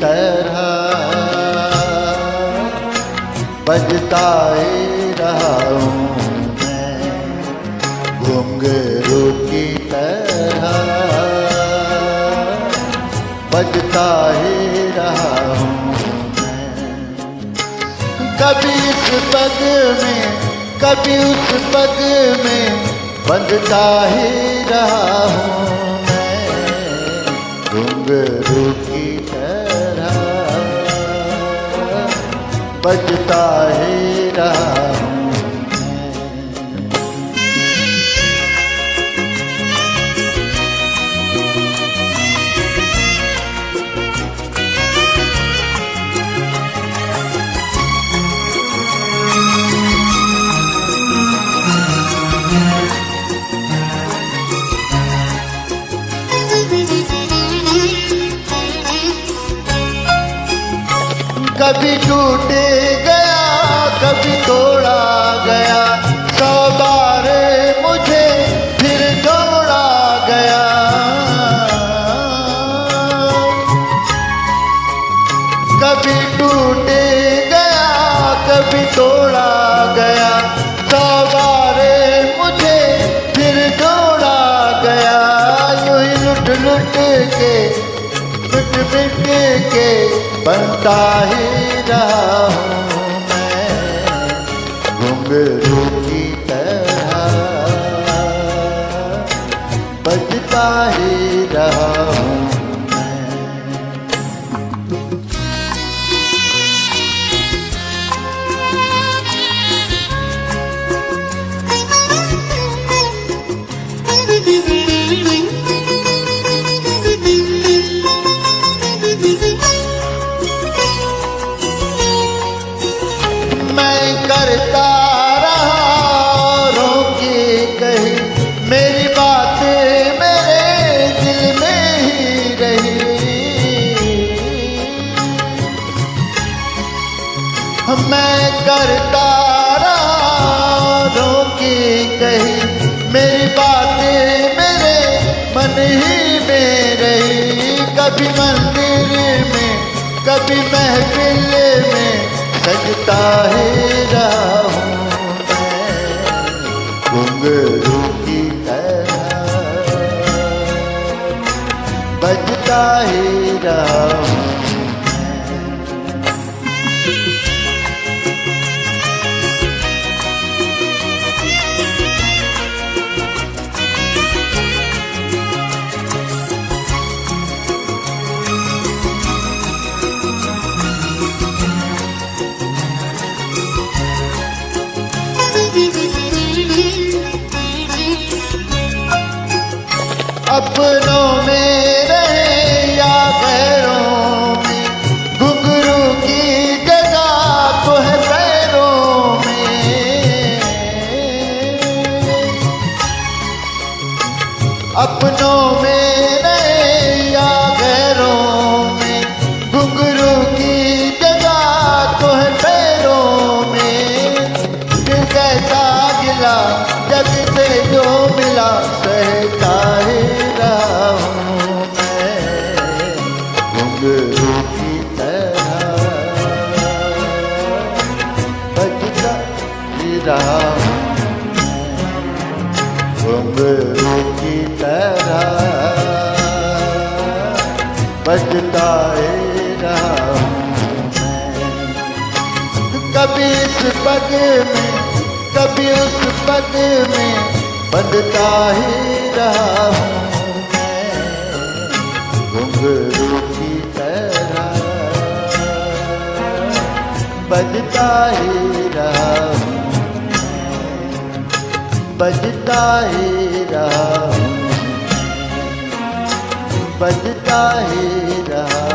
तरह बजता ही रहा हूँ मैं, घुंघरू की तरह बजता ही रहा हूँ मैं। कभी इस पग में कभी उस पग में बंधता ही रहा हूँ मैं, घुंघरू की तरह बजता ही रहा हूँ। कभी टूट गया कभी तोड़ा गया, 100 बार मुझे फिर जोड़ा गया। कभी टूट गया कभी तोड़ा गया, 100 बार मुझे फिर जोड़ा गया। यूं ही लुट लुट के मिट मिट के बनता ही रहा हूँ मैं, घुंघरू की तरह बजता ही रहा हूँ करता रहा औरों की कही, मेरी बात मेरे दिल में ही रही। मैं करता रहा औरों की कही, मेरी बात मेरे मन ही में रही। कभी मंदिर में कभी महफिल में सजता ही रहा हूँ मैं, घुंघरू की तरह बजता ही रहा हूँ। अपनों में रहे या गैरों में, घुंघरू की जगह तो है पैरों में। अपनों में रहे या गैरों में, घुंघरू की जगह तो है पैरों में। दिल कैसा गिला जग से जो मिला, सहता ही रहा हूँ मैं, घुंघरू की तरह बजता ही रहा हूँ मैं, घुंघरू की तरह बजता ही रहा हूँ मैं। कभी इस पग में कभी उस पग में बंधता ही रहा हूँ मैं, घुंघरू की तरह बजता ही रहा हूँ मैं, बजता ही रहा हूँ, बजता ही रहा।